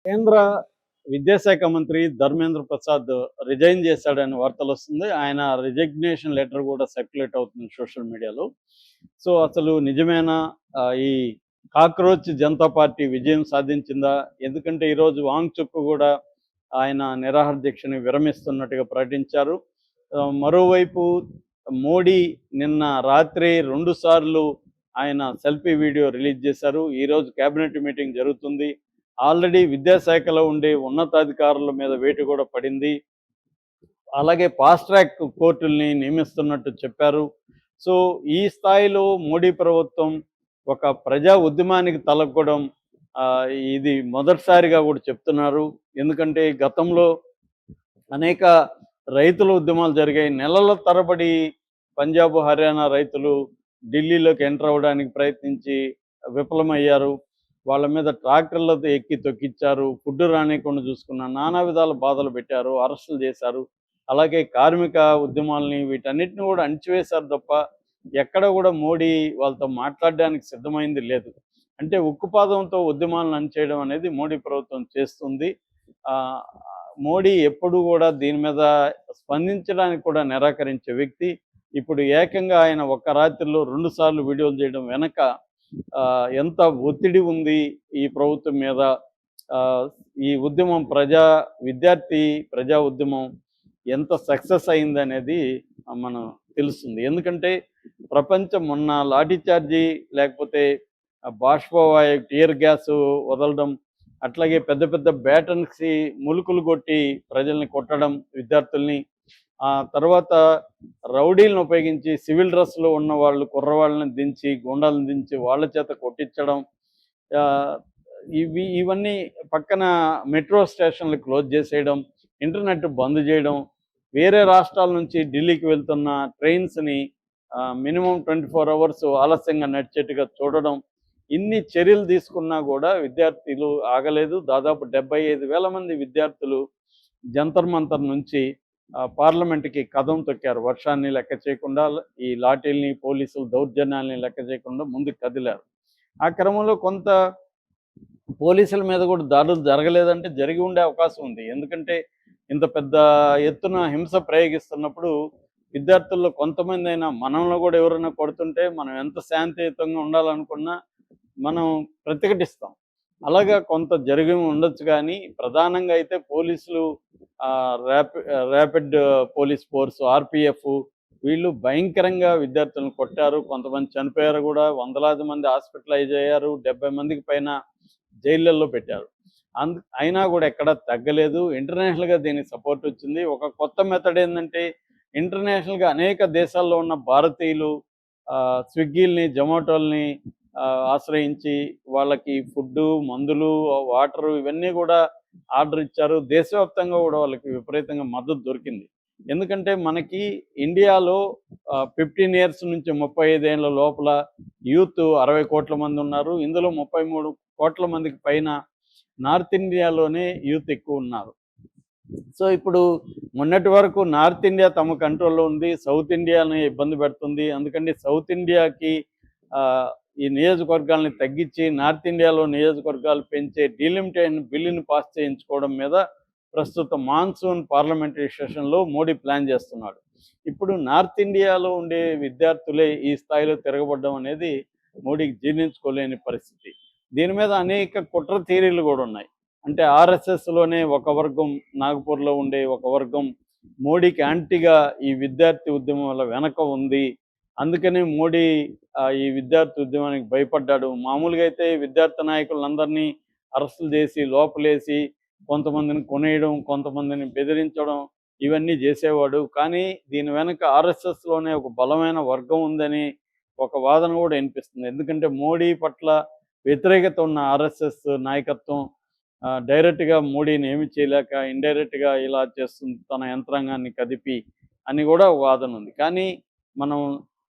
కేంద్ర విద్యాశాఖ మంత్రి ధర్మేంద్ర ప్రసాద్ రిజైన్ చేశాడని వార్తలు వస్తుంది. ఆయన రిజిగ్నేషన్ లెటర్ కూడా సర్క్యులేట్ అవుతుంది సోషల్ మీడియాలో. సో అసలు నిజమేనా? ఈ కాక్రోచ్ జనతా పార్టీ విజయం సాధించిందా? ఎందుకంటే ఈరోజు వాంగ్చుక్ కూడా ఆయన నిరాహార దీక్షని విరమిస్తున్నట్టుగా ప్రకటించారు. మరోవైపు మోడీ నిన్న రాత్రి 2 సార్లు ఆయన సెల్ఫీ వీడియో రిలీజ్ చేశారు. ఈరోజు కేబినెట్ మీటింగ్ జరుగుతుంది. ఆల్రెడీ విద్యాశాఖలో ఉండే ఉన్నతాధికారుల మీద వేటు కూడా పడింది. అలాగే ఫాస్ట్ ట్రాక్ కోర్టుల్ని నియమిస్తున్నట్టు చెప్పారు. సో ఈ స్థాయిలో మోడీ ప్రభుత్వం ఒక ప్రజా ఉద్యమానికి తలగ్గడం ఇది మొదటిసారిగా కూడా చెప్తున్నారు. ఎందుకంటే గతంలో అనేక రైతుల ఉద్యమాలు జరిగాయి. నెలల తరబడి పంజాబ్, హర్యానా రైతులు ఢిల్లీలోకి ఎంటర్ అవ్వడానికి ప్రయత్నించి విఫలమయ్యారు. వాళ్ళ మీద ట్రాక్టర్లతో ఎక్కి తొక్కిచ్చారు. ఫుడ్ రానియకుండా చూసుకున్న నానా విధాల బాధలు పెట్టారు. అరెస్టులు చేశారు. అలాగే కార్మిక ఉద్యమాల్ని వీటన్నిటిని కూడా అణిచివేశారు తప్ప ఎక్కడ కూడా మోడీ వాళ్ళతో మాట్లాడడానికి సిద్ధమైంది లేదు. అంటే ఉక్కుపాదంతో ఉద్యమాలను అణిచేయడం అనేది మోడీ ప్రభుత్వం చేస్తుంది. మోడీ ఎప్పుడు కూడా దీని మీద స్పందించడానికి కూడా నిరాకరించే వ్యక్తి. ఇప్పుడు ఏకంగా ఆయన ఒక్క రాత్రిలో 2 సార్లు వీడియోలు చేయడం వెనక ఎంత ఒత్తిడి ఉంది ఈ ప్రభుత్వం మీద, ఈ ఉద్యమం విద్యార్థి ప్రజా ఉద్యమం ఎంత సక్సెస్ అయిందనేది మనం తెలుస్తుంది. ఎందుకంటే ప్రపంచం మొన్న లాఠీ చార్జీ లేకపోతే బాష్పవాయు టియర్ గ్యాస్ వదలడం, అట్లాగే పెద్ద పెద్ద బ్యాటన్స్కి ములుకులు కొట్టి ప్రజల్ని కొట్టడం విద్యార్థుల్ని, ఆ తర్వాత రౌడీలను ఉపయోగించి సివిల్ డ్రెస్లో ఉన్న వాళ్ళు కుర్రవాళ్ళని దించి గుండాలను దించి వాళ్ళ చేత కొట్టించడం, ఇవన్నీ పక్కన మెట్రో స్టేషన్లు క్లోజ్ చేసేయడం, ఇంటర్నెట్ బంద్ చేయడం, వేరే రాష్ట్రాల నుంచి ఢిల్లీకి వెళ్తున్న ట్రైన్స్ని మినిమం 24 అవర్స్ ఆలస్యంగా నడిచేట్టుగా చూడడం, ఇన్ని చర్యలు తీసుకున్నా కూడా విద్యార్థులు ఆగలేదు. దాదాపు 75,000 మంది విద్యార్థులు జంతర్ మంతర్ నుంచి పార్లమెంట్కి కదం తొక్కారు. వర్షాన్ని లెక్క చేయకుండా, ఈ లాఠీల్ని పోలీసులు దౌర్జన్యాల్ని లెక్క చేయకుండా ముందుకు కదిలారు. ఆ క్రమంలో కొంత పోలీసుల మీద కూడా దాడులు జరగలేదంటే జరిగి ఉండే అవకాశం ఉంది. ఎందుకంటే ఇంత పెద్ద ఎత్తున హింస ప్రయోగిస్తున్నప్పుడు విద్యార్థుల్లో కొంతమంది అయినా మనలో కూడా ఎవరైనా కొడుతుంటే మనం ఎంత శాంతియుతంగా ఉండాలనుకున్నా మనం ప్రతిఘటిస్తాం. అలాగా కొంత జరిగి ఉండొచ్చు. కానీ ప్రధానంగా అయితే పోలీసులు, ర్యాపిడ్ పోలీస్ ఫోర్స్, ఆర్పిఎఫ్ వీళ్ళు భయంకరంగా విద్యార్థులను కొట్టారు. కొంతమంది చనిపోయారు కూడా. వందలాది మంది హాస్పిటలైజ్ అయ్యారు. 70 మందికి పైన జైళ్ళల్లో పెట్టారు. అయినా కూడా ఎక్కడ తగ్గలేదు. ఇంటర్నేషనల్గా దీనికి సపోర్ట్ వచ్చింది. ఒక కొత్త మెథడ్ ఏంటంటే ఇంటర్నేషనల్గా అనేక దేశాల్లో ఉన్న భారతీయులు స్విగ్గీల్ని, జొమాటోల్ని ఆశ్రయించి వాళ్ళకి ఫుడ్డు, మందులు, వాటరు ఇవన్నీ కూడా ఆర్డర్ ఇచ్చారు. దేశవ్యాప్తంగా కూడా వాళ్ళకి విపరీతంగా మద్దతు దొరికింది. ఎందుకంటే మనకి ఇండియాలో 15 ఇయర్స్ నుంచి 35 ఏళ్ళ లోపల యూత్ 60 కోట్ల మంది ఉన్నారు. ఇందులో 33 కోట్ల మందికి పైన నార్త్ ఇండియాలోనే యూత్ ఎక్కువ ఉన్నారు. సో ఇప్పుడు మొన్నటి వరకు నార్త్ ఇండియా తమ కంట్రోల్లో ఉంది, సౌత్ ఇండియాని ఇబ్బంది పెడుతుంది. అందుకని సౌత్ ఇండియాకి ఈ నియోజకవర్గాలని తగ్గించి నార్త్ ఇండియాలో నియోజకవర్గాలు పెంచే డీలిమిటేషన్ బిల్లుని పాస్ చేయించుకోవడం మీద ప్రస్తుతం మాన్సూన్ పార్లమెంటరీ సెషన్లో మోడీ ప్లాన్ చేస్తున్నాడు. ఇప్పుడు నార్త్ ఇండియాలో ఉండే విద్యార్థులే ఈ స్థాయిలో తిరగబడడం అనేది మోడీకి జీర్ణించుకోలేని పరిస్థితి. దీని మీద అనేక కుట్ర థియరీలు కూడా ఉన్నాయి. అంటే ఆర్ఎస్ఎస్లోనే ఒక వర్గం, నాగపూర్లో ఉండే ఒక వర్గం మోడీకి యాంటీగా ఈ విద్యార్థి ఉద్యమం వల్ల వెనక ఉంది, అందుకని మోడీ ఈ విద్యార్థి ఉద్యమానికి భయపడ్డాడు. మామూలుగా అయితే విద్యార్థి నాయకులందరినీ అరెస్టులు చేసి లోపలేసి కొంతమందిని కొనేయడం, కొంతమందిని బెదిరించడం ఇవన్నీ చేసేవాడు. కానీ దీని వెనక ఆర్ఎస్ఎస్లోనే ఒక బలమైన వర్గం ఉందని ఒక వాదన కూడా వినిపిస్తుంది. ఎందుకంటే మోడీ పట్ల వ్యతిరేకత ఉన్న ఆర్ఎస్ఎస్ నాయకత్వం డైరెక్ట్గా మోడీని ఏమి చేయలేక ఇండైరెక్ట్గా ఇలా చేస్తుంది తన యంత్రాంగాన్ని కదిపి అని కూడా వాదన ఉంది. కానీ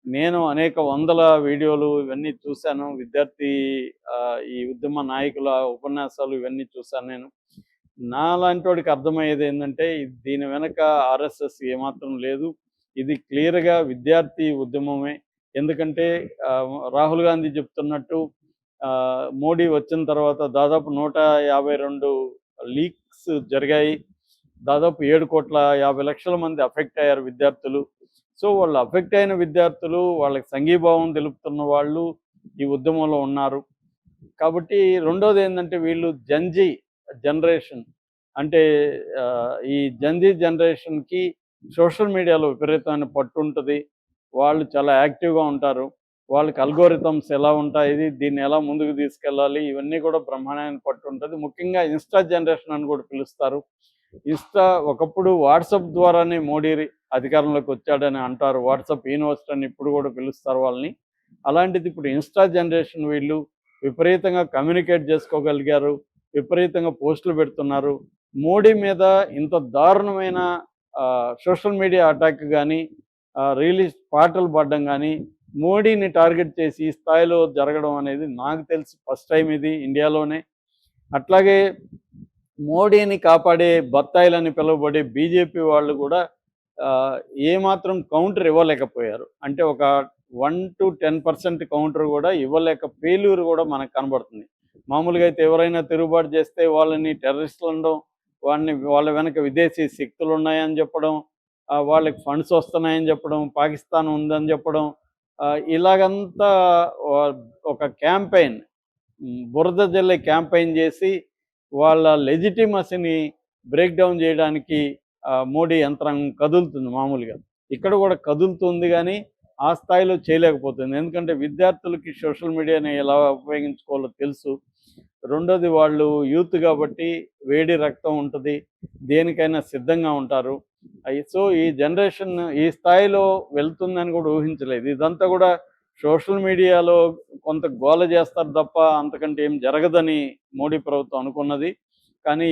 నేను అనేక వందల వీడియోలు ఇవన్నీ చూశాను. విద్యార్థి ఈ ఉద్యమ నాయకుల ఉపన్యాసాలు ఇవన్నీ చూశాను నేను. నాలాంటి వాడికి అర్థమయ్యేది ఏంటంటే దీని వెనక ఆర్ఎస్ఎస్ ఏమాత్రం లేదు. ఇది క్లియర్గా విద్యార్థి ఉద్యమమే. ఎందుకంటే రాహుల్ గాంధీ చెప్తున్నట్టు మోడీ వచ్చిన తర్వాత దాదాపు 152 లీక్స్ జరిగాయి. దాదాపు 7,50,00,000 మంది అఫెక్ట్ అయ్యారు విద్యార్థులు. సో వాళ్ళు అఫెక్ట్ అయిన విద్యార్థులు, వాళ్ళకి సంఘీభావం తెలుపుతున్న వాళ్ళు ఈ ఉద్యమంలో ఉన్నారు. కాబట్టి రెండోదేందంటే వీళ్ళు జెన్‌జీ జనరేషన్. అంటే ఈ జెన్‌జీ జనరేషన్‌కి సోషల్ మీడియాలో విపరీతమైన పట్టుంటది. వాళ్ళు చాలా యాక్టివ్‌గా ఉంటారు. వాళ్ళకి అల్గోరిథమ్స్ ఎలా ఉంటాయి, దీన్ని ఎలా ముందుకు తీసుకెళ్ళాలి, ఇవన్నీ కూడా బ్రహ్మాండమైన పట్టుంటది. ముఖ్యంగా ఇన్‌స్టా జనరేషన్ అని కూడా పిలుస్తారు. ఒకప్పుడు వాట్సాప్ ద్వారానే మోడీ అధికారంలోకి వచ్చాడని అంటారు. వాట్సాప్ యూనివర్సిటీ అని ఇప్పుడు కూడా పిలుస్తారు వాళ్ళని. అలాంటిది ఇప్పుడు ఇన్‌స్టా జనరేషన్ వీళ్ళు విపరీతంగా కమ్యూనికేట్ చేసుకోగలిగారు. విపరీతంగా పోస్టులు పెడుతున్నారు. మోడీ మీద ఇంత దారుణమైన సోషల్ మీడియా అటాక్ గానీ, రిలీజ్ పాటలు పాడడం గానీ, మోడీని టార్గెట్ చేసి ఈ స్థాయిలో జరగడం అనేది నాకు తెలిసి ఫస్ట్ టైం ఇది ఇండియాలోనే. అట్లాగే మోడీని కాపాడే బత్తాయిలని పిలువబడే బీజేపీ వాళ్ళు కూడా ఏమాత్రం కౌంటర్ ఇవ్వలేకపోయారు. అంటే ఒక 1-10% కౌంటర్ కూడా ఇవ్వలేక ఫెయిల్యూర్ కూడా మనకు కనబడుతుంది. మామూలుగా అయితే ఎవరైనా తిరుగుబాటు చేస్తే వాళ్ళని టెర్రరిస్టులు అనడం, వాళ్ళ వెనక విదేశీ శక్తులు ఉన్నాయని చెప్పడం, వాళ్ళకి ఫండ్స్ వస్తున్నాయని చెప్పడం, పాకిస్తాన్ ఉందని చెప్పడం, ఇలాగంతా ఒక క్యాంపెయిన్, బురద జల్లే క్యాంపెయిన్ చేసి వాళ్ళ లెజిటిమసీని బ్రేక్ డౌన్ చేయడానికి మోడీ యంత్రాంగం కదులుతుంది మామూలుగా. ఇక్కడ కూడా కదులుతుంది కానీ ఆ స్థాయిలో చేయలేకపోతుంది. ఎందుకంటే విద్యార్థులకి సోషల్ మీడియాని ఎలా ఉపయోగించుకోవాలో తెలుసు. రెండోది వాళ్ళు యూత్ కాబట్టి వేడి రక్తం ఉంటుంది, దేనికైనా సిద్ధంగా ఉంటారు. సో ఈ జనరేషన్ ఈ స్థాయిలో వెళ్తుందని కూడా ఊహించలేదు. ఇదంతా కూడా సోషల్ మీడియాలో కొంత గోల చేస్తారు తప్ప అంతకంటే ఏం జరగదని మోడీ ప్రభుత్వం అనుకున్నది. కానీ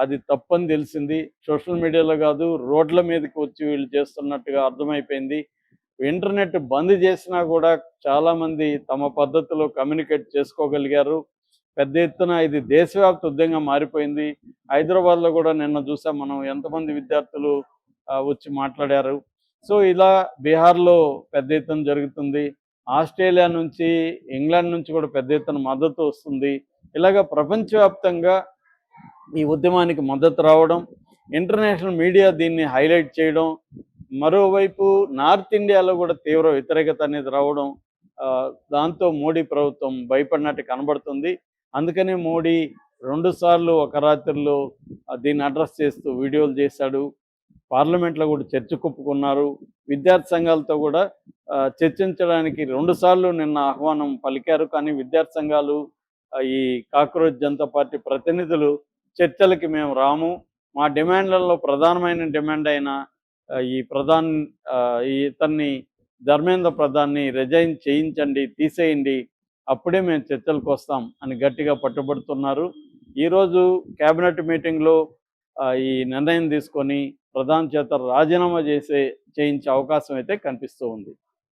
అది తప్పని తెలిసింది. సోషల్ మీడియాలో కాదు, రోడ్ల మీదకి వచ్చి వీళ్ళు చేస్తున్నట్టుగా అర్థమైపోయింది. ఇంటర్నెట్ బంద్ చేసినా కూడా చాలామంది తమ పద్ధతిలో కమ్యూనికేట్ చేసుకోగలిగారు. పెద్ద ఎత్తున ఇది దేశవ్యాప్త ఉద్యమంగా మారిపోయింది. హైదరాబాద్లో కూడా నిన్న చూసాం మనం, ఎంతమంది విద్యార్థులు వచ్చి మాట్లాడారు. సో ఇలా బీహార్లో పెద్ద ఎత్తున జరుగుతుంది. ఆస్ట్రేలియా నుంచి, ఇంగ్లాండ్ నుంచి కూడా పెద్ద ఎత్తున మద్దతు వస్తుంది. ఇలాగ ప్రపంచవ్యాప్తంగా ఈ ఉద్యమానికి మద్దతు రావడం, ఇంటర్నేషనల్ మీడియా దీన్ని హైలైట్ చేయడం, మరోవైపు నార్త్ ఇండియాలో కూడా తీవ్ర వ్యతిరేకత అనేది రావడం, దాంతో మోడీ ప్రభుత్వం భయపడినట్టు కనబడుతుంది. అందుకనే మోడీ 2 సార్లు ఒక రాత్రిలో దీన్ని అడ్రస్ చేస్తూ వీడియోలు చేశాడు. పార్లమెంట్లో కూడా చర్చకు ఒప్పుకున్నారు. విద్యార్థి సంఘాలతో కూడా చర్చించడానికి 2 సార్లు నిన్న ఆహ్వానం పలికారు. కానీ విద్యార్థి సంఘాలు, ఈ కాక్రోచ్ జనతా పార్టీ ప్రతినిధులు చర్చలకి మేము రాము, మా డిమాండ్లలో ప్రధానమైన డిమాండ్ అయిన ఇతన్ని ధర్మేంద్ర ప్రధాన్ని రిజైన్ చేయించండి, తీసేయండి, అప్పుడే మేము చర్చలకు వస్తాం అని గట్టిగా పట్టుబడుతున్నారు. ఈరోజు కేబినెట్ మీటింగ్లో ఈ నిర్ణయం తీసుకొని ప్రధాని చేత రాజీనామా చేయించే అవకాశం అయితే కనిపిస్తూ ఉంది.